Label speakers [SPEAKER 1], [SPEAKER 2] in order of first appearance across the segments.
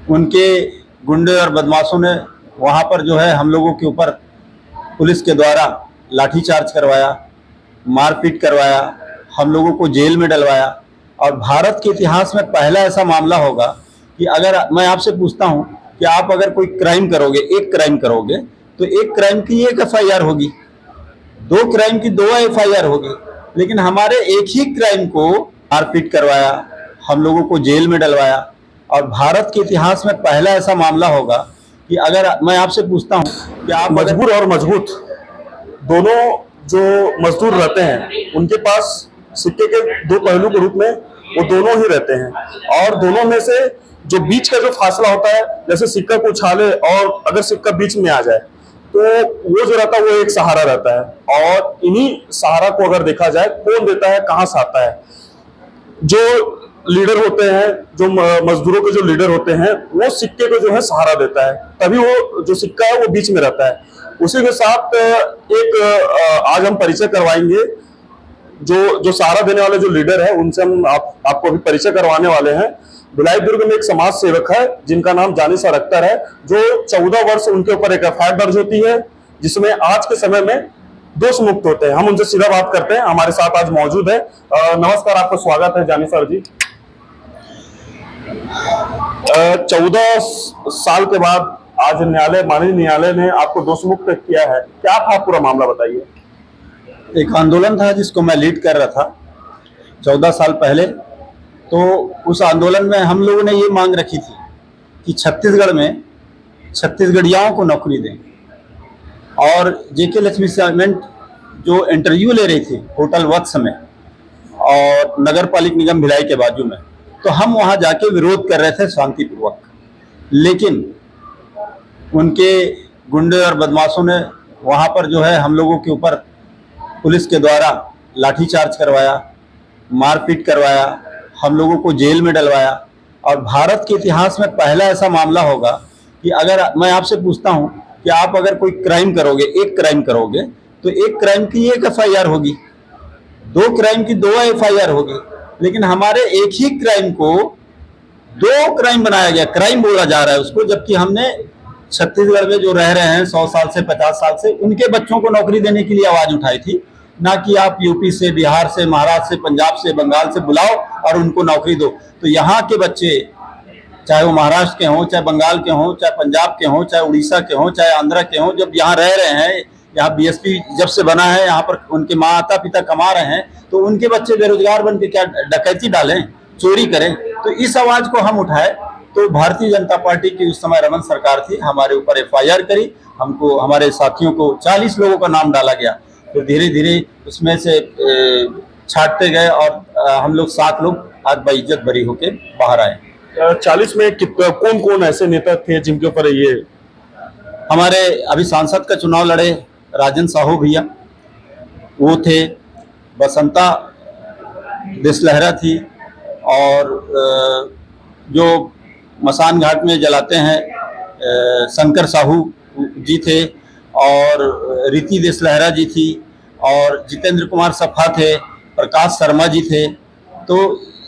[SPEAKER 1] उनके गुंडे और बदमाशों ने वहाँ पर जो है हम लोगों के ऊपर पुलिस के द्वारा लाठीचार्ज करवाया, मारपीट करवाया, हम लोगों को जेल में डलवाया। और भारत के इतिहास में पहला ऐसा मामला होगा कि अगर मैं आपसे पूछता हूं कि आप अगर कोई क्राइम करोगे, एक क्राइम करोगे, तो एक क्राइम की एक एफआईआर होगी, दो क्राइम की दो एफआईआर होगी। लेकिन हमारे एक ही क्राइम को मारपीट करवाया, हम लोगों को जेल में डलवाया। और भारत के इतिहास में पहला ऐसा मामला होगा कि अगर मैं आपसे पूछता हूं कि आप
[SPEAKER 2] मजबूर और मजबूत दोनों जो मजदूर रहते हैं उनके पास सिक्के के दो पहलू के रूप में वो दोनों ही रहते हैं, और दोनों में से जो बीच का जो फासला होता है, जैसे सिक्का को उछाले और अगर सिक्का बीच में आ जाए तो वो जो रहता है वो एक सहारा रहता है। और इन्हीं सहारा को अगर देखा जाए कौन देता है, कहाँ से आता है, जो लीडर होते हैं, जो मजदूरों के जो लीडर होते हैं, वो सिक्के को जो है सहारा देता है, तभी वो जो सिक्का है वो बीच में रहता है। उसी के साथ एक आज हम परिचय करवाएंगे जो सहारा देने वाले जो लीडर है, उनसे हम आपको अभी परिचय करवाने वाले हैं। भिलाई दुर्ग में एक समाज सेवक है जिनका नाम जानी सर अख्तर है, जो 14 वर्ष उनके ऊपर एक एफआईआर दर्ज होती है, जिसमें आज के समय में दोष मुक्त होते हैं। हम उनसे सीधा बात करते हैं, हमारे साथ आज मौजूद है। नमस्कार, आपका स्वागत है जानी सर जी। 14 साल के बाद आज माननीय न्यायालय ने आपको दोष मुक्त किया है, क्या था पूरा मामला बताइए।
[SPEAKER 1] एक आंदोलन था जिसको मैं लीड कर रहा था 14 साल पहले। तो उस आंदोलन में हम लोगों ने ये मांग रखी थी कि छत्तीसगढ़ में छत्तीसगढ़ियाओं को नौकरी दें। और जेके लक्ष्मी सीमेंट जो इंटरव्यू ले रही थी होटल वत्स में और नगर पालिक निगम भिलाई के बाजू में, तो हम वहाँ जाके विरोध कर रहे थे शांतिपूर्वक। लेकिन उनके गुंडे और बदमाशों ने वहाँ पर जो है हम लोगों के ऊपर पुलिस के द्वारा लाठीचार्ज करवाया, मारपीट करवाया, हम लोगों को जेल में डलवाया। और भारत के इतिहास में पहला ऐसा मामला होगा कि अगर मैं आपसे पूछता हूं कि आप अगर कोई क्राइम करोगे, एक क्राइम करोगे, तो एक क्राइम की एक एफआईआर होगी, दो क्राइम की दो एफआईआर होगी। लेकिन हमारे एक ही क्राइम को दो क्राइम बनाया गया, क्राइम बोला जा रहा है उसको, जबकि हमने छत्तीसगढ़ में जो रह रहे हैं 100 साल से 50 साल से, उनके बच्चों को नौकरी देने के लिए आवाज उठाई थी। ना कि आप यूपी से, बिहार से, महाराष्ट्र से, पंजाब से, बंगाल से बुलाओ और उनको नौकरी दो। तो यहाँ के बच्चे, चाहे वो महाराष्ट्र के हों, चाहे बंगाल के हों, चाहे पंजाब के हों, चाहे उड़ीसा के हों, चाहे आंध्रा के हों, जब यहाँ रह रहे हैं, यहाँ बीएसपी जब से बना है, यहाँ पर उनके माता पिता कमा रहे हैं, तो उनके बच्चे बेरोजगार बन के क्या डकैती डालें, चोरी करें। तो इस आवाज को हम उठाए। तो भारतीय जनता पार्टी की उस समय रमन सरकार थी, हमारे ऊपर एफआईआर करी, हमको, हमारे साथियों को 40 लोगों का नाम डाला गया। तो धीरे धीरे उसमें से छाटते गए और हम लोग 7 लोग आज बेइज्जत बरी होके बाहर आए।
[SPEAKER 2] 40 में कौन कौन ऐसे नेता थे जिनके ऊपर ये?
[SPEAKER 1] हमारे अभी सांसद का चुनाव लड़े राजन साहू भैया, वो थे। बसंता देशलहरा थी, और जो मसान घाट में जलाते हैं शंकर साहू जी थे, और रीति देशलहरा जी थी, और जितेंद्र कुमार सफा थे, प्रकाश शर्मा जी थे। तो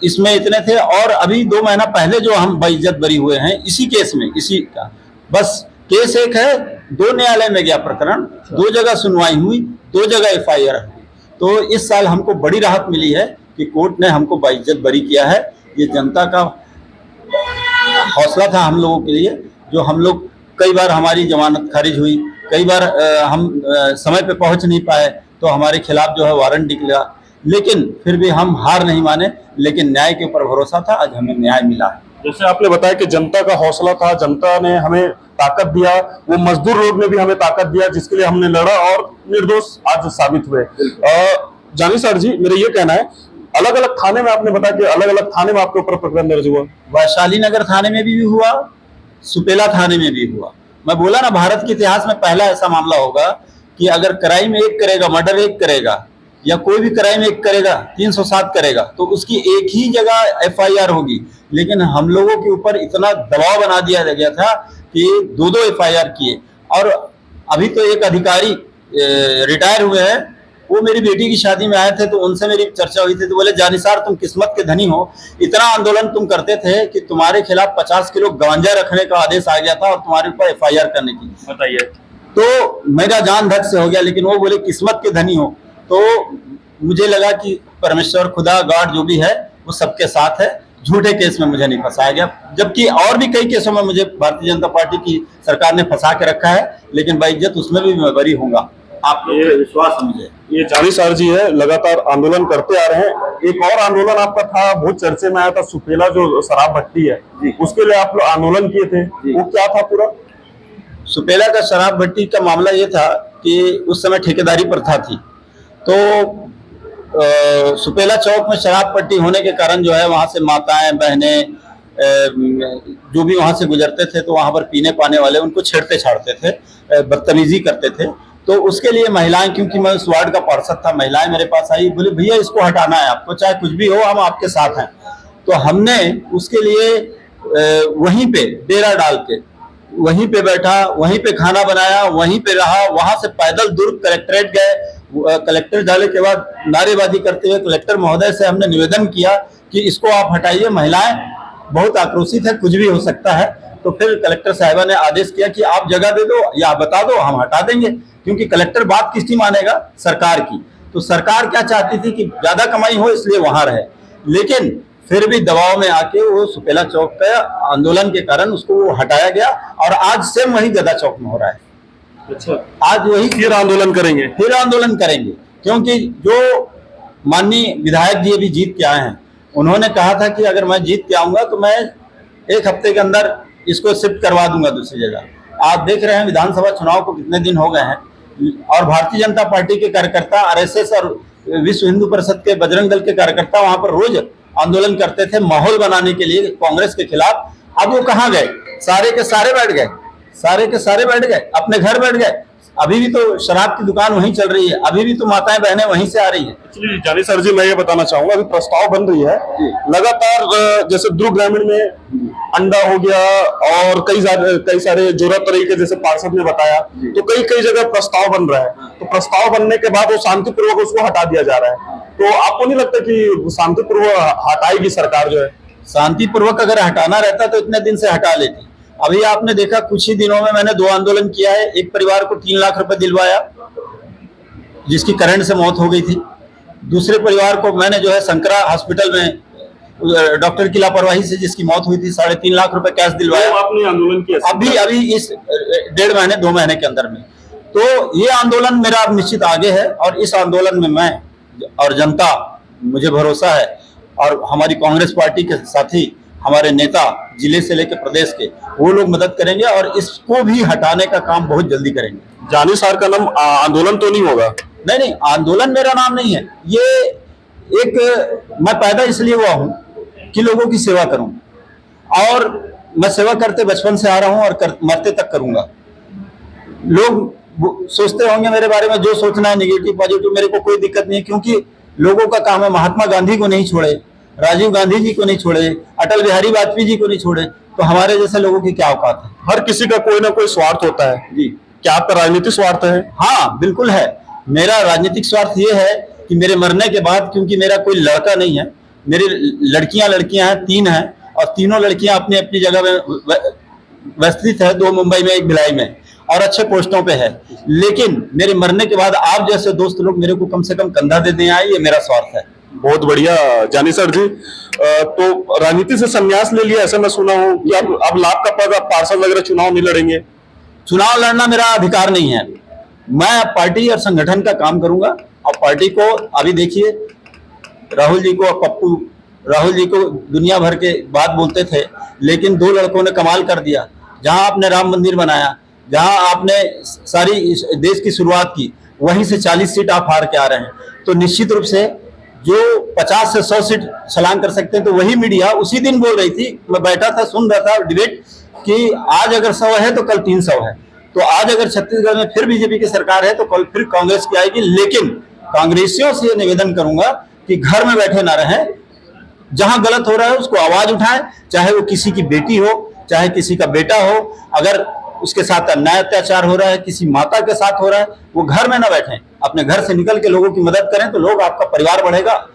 [SPEAKER 1] इसमें इतने थे। और अभी 2 महीना पहले जो हम बेइज्जत बरी हुए हैं इसी केस में, इसी का बस केस एक है, 2 न्यायालय में गया प्रकरण, 2 जगह सुनवाई हुई, 2 जगह एफआईआर हुई। तो इस साल हमको बड़ी राहत मिली है कि कोर्ट ने हमको बेइज्जत बरी किया है। ये जनता का हौसला था हम लोगों के लिए, जो हम लोग, कई बार हमारी जमानत खारिज हुई, कई बार हम समय पे पहुंच नहीं पाए, तो हमारे खिलाफ जो है वारंट निकला, लेकिन फिर भी हम हार नहीं माने। लेकिन न्याय के ऊपर भरोसा था, आज हमें न्याय मिला है।
[SPEAKER 2] जैसे आपने बताया कि जनता का हौसला था, जनता ने हमें ताकत दिया, वो मजदूर लोग ने भी हमें ताकत दिया, जिसके लिए हमने लड़ा और निर्दोष आज साबित हुए। जानी सर जी, मेरा ये कहना है, अलग अलग थाने में आपने बताया कि अलग अलग थाने में आपके ऊपर प्रकरण दर्ज हुआ।
[SPEAKER 1] वैशाली नगर थाने में भी हुआ, सुपेला थाने में भी हुआ। मैं बोला ना, भारत के इतिहास में पहला ऐसा मामला होगा कि अगर क्राइम एक करेगा, मर्डर एक करेगा, या कोई भी क्राइम एक करेगा, 307 करेगा, तो उसकी एक ही जगह एफआईआर होगी। लेकिन हम लोगों के ऊपर इतना दबाव बना दिया गया था कि 2-2 एफआईआर किए। और अभी तो एक अधिकारी रिटायर हुए हैं, वो मेरी बेटी की शादी में आए थे, तो उनसे मेरी चर्चा हुई थी, तो बोले जानिसार तुम किस्मत के धनी हो, इतना आंदोलन तुम करते थे कि तुम्हारे खिलाफ 50 किलो गांजा रखने का आदेश आ गया था और तुम्हारे ऊपर FIR करने की।
[SPEAKER 2] बताइए।
[SPEAKER 1] तो मेरा जान धक से हो गया, लेकिन वो बोले किस्मत के धनी हो। तो मुझे लगा कि परमेश्वर, खुदा, गॉड जो भी है वो सबके साथ है, झूठे केस में मुझे नहीं फंसाया गया, जबकि और भी कई केसों में मुझे भारतीय जनता पार्टी की सरकार ने फंसा के रखा है, लेकिन बाइज्जत उसमें भी मैं बरी होऊंगा। आप लोग पे विश्वास है मुझे।
[SPEAKER 2] ये जानिसार जी है, लगातार आंदोलन करते आ रहे हैं। एक और आंदोलन आपका था, बहुत चर्चे में आया था, सुपेला जो शराब भट्टी है, उसके लिए आप लोग आंदोलन किए थे, वो क्या था पूरा?
[SPEAKER 1] सुपेला का शराब भट्टी का मामला ये था कि उस समय ठेकेदारी प्रथा थी, तो सुपेला चौक में शराब पट्टी होने के कारण जो है वहां से माताएं, बहनें, जो भी वहां से गुजरते थे, तो वहां पर पीने पाने वाले उनको छेड़ते छाड़ते थे, बदतमीजी करते थे। तो उसके लिए महिलाएं, क्योंकि मैं उस वार्ड का पार्षद था, महिलाएं मेरे पास आई, बोले भैया इसको हटाना है आपको, चाहे कुछ भी हो हम आपके साथ हैं। तो हमने उसके लिए वहीं पे डेरा डाल के वहीं पे बैठा, वहीं पे खाना बनाया, वहीं पे रहा, वहां से पैदल दुर्ग कलेक्ट्रेट गए। कलेक्टर जाने के बाद नारेबाजी करते हुए कलेक्टर महोदय से हमने निवेदन किया कि इसको आप हटाइए, महिलाएं बहुत आक्रोशित है, कुछ भी हो सकता है। तो फिर कलेक्टर साहिबा ने आदेश किया कि आप जगह दे दो या बता दो, हम हटा देंगे, क्योंकि कलेक्टर बात किसकी मानेगा? सरकार की। तो सरकार क्या चाहती थी कि ज्यादा कमाई हो, इसलिए वहां रहे, लेकिन फिर भी दबाव में आके वो सुपेला चौक का आंदोलन के कारण उसको वो हटाया गया, और आज सेम वही गदा चौक में हो रहा है।
[SPEAKER 2] अच्छा,
[SPEAKER 1] आज वही
[SPEAKER 2] फिर आंदोलन करेंगे?
[SPEAKER 1] फिर आंदोलन करेंगे, क्योंकि जो माननीय विधायक जी अभी जीत के आए हैं, उन्होंने कहा था कि अगर मैं जीत के आऊंगा तो मैं 1 हफ्ते के अंदर इसको शिफ्ट करवा दूंगा दूसरी जगह। आप देख रहे हैं विधानसभा चुनाव को कितने दिन हो गए हैं, और भारतीय जनता पार्टी के कार्यकर्ता, RSS और विश्व हिंदू परिषद के बजरंग दल के कार्यकर्ता वहां पर रोज आंदोलन करते थे माहौल बनाने के लिए कांग्रेस के खिलाफ। अब वो कहाँ गए? सारे के सारे बैठ गए, सारे के सारे बैठ गए, अपने घर बैठ गए। अभी भी तो शराब की दुकान वहीं चल रही है, अभी भी तो माताएं बहनें वहीं से आ रही है।
[SPEAKER 2] एक्चुअली जानिसार जी, मैं ये बताना चाहूंगा, अभी प्रस्ताव बन रही है लगातार, जैसे दुर्ग ग्रामीण में अंडा हो गया और कई सारे जोरा तरीके, जैसे पार्षद ने बताया, तो कई जगह प्रस्ताव बन रहा है। तो प्रस्ताव बनने के बाद वो शांतिपूर्वक उसको हटा दिया जा रहा है। तो आपको नहीं लगता कि शांतिपूर्वक हटाएगी सरकार जो है?
[SPEAKER 1] शांतिपूर्वक अगर हटाना रहता तो इतने दिन से हटा लेती। अभी आपने देखा कुछ ही दिनों में मैंने 2 आंदोलन किया है। एक परिवार को 3 लाख रुपए दिलवाया जिसकी करंट से मौत हो गई थी। दूसरे परिवार को मैंने जो है शंकरा हॉस्पिटल में डॉक्टर की लापरवाही से जिसकी मौत हुई थी 3.5 लाख रुपए कैश दिलवाया।
[SPEAKER 2] आपने आंदोलन किया
[SPEAKER 1] अभी इस 1.5 महीने 2 महीने के अंदर में। तो ये आंदोलन मेरा अब निश्चित आगे है, और इस आंदोलन में मैं और जनता, मुझे भरोसा है, और हमारी कांग्रेस पार्टी के साथी, हमारे नेता जिले से लेकर प्रदेश के, वो लोग मदद करेंगे और इसको भी हटाने का काम बहुत जल्दी करेंगे।
[SPEAKER 2] जानिसार का नाम आंदोलन तो नहीं होगा?
[SPEAKER 1] नहीं, आंदोलन मेरा नाम नहीं है। ये एक मैं पैदा इसलिए हुआ हूं कि लोगों की सेवा करूं, और मैं सेवा करते बचपन से आ रहा हूं और मरते तक करूंगा। लोग सोचते होंगे मेरे बारे में जो सोचना है, निगेटिव पॉजिटिव, मेरे को कोई दिक्कत नहीं है, क्योंकि लोगों का काम है। महात्मा गांधी को नहीं छोड़े, राजीव गांधी जी को नहीं छोड़े, अटल बिहारी वाजपेयी जी को नहीं छोड़े, तो हमारे जैसे लोगों की क्या औकात है?
[SPEAKER 2] हर किसी का कोई ना कोई स्वार्थ होता है
[SPEAKER 1] जी।
[SPEAKER 2] क्या आपका राजनीतिक स्वार्थ है?
[SPEAKER 1] हाँ बिल्कुल है। मेरा राजनीतिक स्वार्थ ये है कि मेरे मरने के बाद, क्योंकि मेरा कोई लड़का नहीं है, मेरी लड़कियां हैं, 3 हैं, और तीनों लड़कियां अपनी अपनी जगह में व्यवस्थित है, 2 मुंबई में, 1 भिलाई में, और अच्छे पोस्टों पे है। लेकिन मेरे मरने के बाद आप जैसे दोस्त लोग मेरे को कम से कम कंधा दे दें आए, ये मेरा स्वार्थ है।
[SPEAKER 2] बहुत बढ़िया जानिसार जी। तो राजनीति से संन्यास ले लिया ऐसा मैं सुना हूँ कि अब लाभ का पद, पार्षद वगैरह चुनाव नहीं लड़ेंगे?
[SPEAKER 1] चुनाव लड़ना मेरा अधिकार नहीं है। मैं पार्टी और संगठन का काम करूंगा, और पार्टी को अभी देखिए, राहुल जी को दुनिया भर के बात बोलते थे, लेकिन 2 लड़कों ने कमाल कर दिया। जहां आपने राम मंदिर बनाया, जहां आपने सारी देश की शुरुआत की, वहीं से 40 सीट आप हार के आ रहे हैं। तो निश्चित रूप से जो 50 से 100 सीट छलांग कर सकते हैं, तो वही मीडिया उसी दिन बोल रही थी, मैं बैठा था सुन रहा था डिबेट, कि आज अगर 100 है तो कल 300 है। तो आज अगर छत्तीसगढ़ में फिर बीजेपी की सरकार है तो कल फिर कांग्रेस की आएगी। लेकिन कांग्रेसियों से ये निवेदन करूंगा कि घर में बैठे ना रहें, जहां गलत हो रहा है उसको आवाज उठाएं, चाहे वो किसी की बेटी हो, चाहे किसी का बेटा हो। अगर उसके साथ अन्याय अत्याचार हो रहा है, किसी माता के साथ हो रहा है, वो घर में ना बैठें, अपने घर से निकल के लोगों की मदद करें तो लोग, आपका परिवार बढ़ेगा,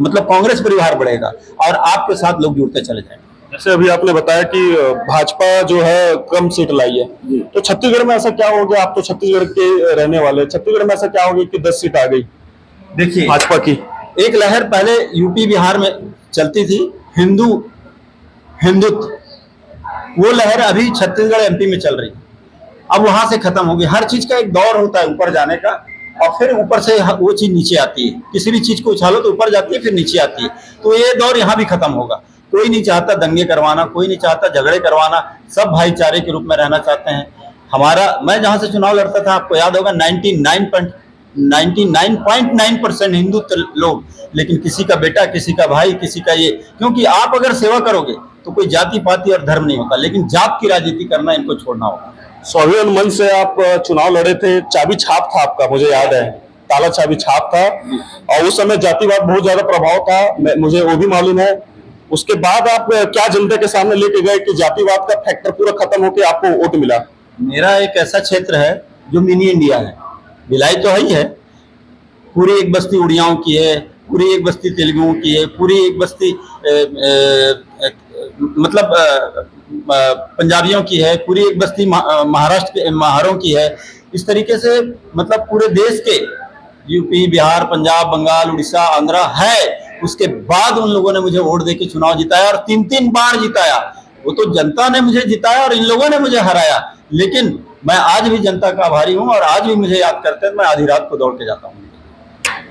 [SPEAKER 1] मतलब कांग्रेस परिवार बढ़ेगा और आपके साथ लोग जुड़ते चले जाएंगे।
[SPEAKER 2] जैसे अभी आपने बताया कि भाजपा जो है कम सीट लाई है, तो छत्तीसगढ़ में ऐसा क्या हो गया? आप तो छत्तीसगढ़ के रहने वाले, छत्तीसगढ़ में ऐसा क्या हो गया कि 10 सीट आ गई
[SPEAKER 1] देखिए,
[SPEAKER 2] भाजपा की?
[SPEAKER 1] एक लहर पहले यूपी बिहार में चलती थी, हिंदुत्व, वो लहर अभी छत्तीसगढ़ एमपी में चल रही है। अब वहां से खत्म हो गई। हर चीज का एक दौर होता है ऊपर जाने का, और फिर ऊपर से वो चीज नीचे आती है। किसी भी चीज को उछालो तो ऊपर जाती है, फिर नीचे आती है। तो ये दौर यहाँ भी खत्म होगा। कोई नहीं चाहता दंगे करवाना, कोई नहीं चाहता झगड़े करवाना, सब भाईचारे के रूप में रहना चाहते हैं। मैं जहां से चुनाव लड़ता था, आपको याद होगा, 99.9% हिंदुत्व लोग, लेकिन किसी का बेटा, किसी का भाई, किसी का ये, क्योंकि आप अगर सेवा करोगे तो कोई जाति पाति और धर्म नहीं होता, लेकिन जात की राजनीति करना इनको छोड़ना होगा।
[SPEAKER 2] स्वाभिमान मंच से आप चुनाव लड़े थे, चाबी छाप था आपका, मुझे याद है, ताला चाबी छाप था, और उस समय जातिवाद बहुत ज्यादा प्रभाव था, मुझे वो भी मालूम है। उसके बाद आप क्या जनता के सामने लेके गए कि जातिवाद का फैक्टर पूरा खत्म होकर आपको वोट मिला?
[SPEAKER 1] मेरा एक ऐसा क्षेत्र है जो मिनी इंडिया है। भिलाई तो है ही है, पूरी एक बस्ती उड़ियाओं की है, पूरी एक बस्ती तेलुगुओं की है, पूरी एक बस्ती मतलब पंजाबियों की है, पूरी एक बस्ती महाराष्ट्र के महारों की है। इस तरीके से मतलब पूरे देश के, यूपी, बिहार, पंजाब, बंगाल, उड़ीसा, आंध्रा है। उसके बाद उन लोगों ने मुझे वोट देके चुनाव जिताया, और 3-3 बार जिताया। वो तो जनता ने मुझे जिताया और इन लोगों ने मुझे हराया, लेकिन मैं आज भी जनता का आभारी हूं, और आज भी मुझे याद करते हैं। मैं आधी रात को दौड़ के जाता हूं।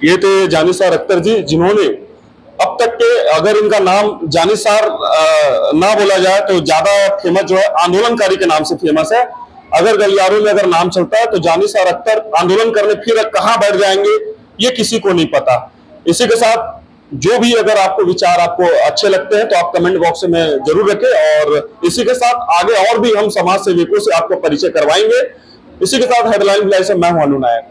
[SPEAKER 2] ये थे जानिसार अख्तर जी, जिन्होंने अब तक के, अगर इनका नाम जानिसार ना बोला जाए तो ज्यादा फेमस जो है आंदोलनकारी के नाम से फेमस है। अगर गलियारों में अगर नाम चलता है तो जानिसार अख्तर आंदोलन करने फिर कहां बैठ जाएंगे ये किसी को नहीं पता। इसी के साथ जो भी अगर आपको विचार आपको अच्छे लगते हैं तो आप कमेंट बॉक्स में जरूर रखें, और इसी के साथ आगे और भी हम समाज सेवकों से आपको परिचय करवाएंगे। इसी के साथ हेडलाइन भिलाई से मैं हूं अनु नायक।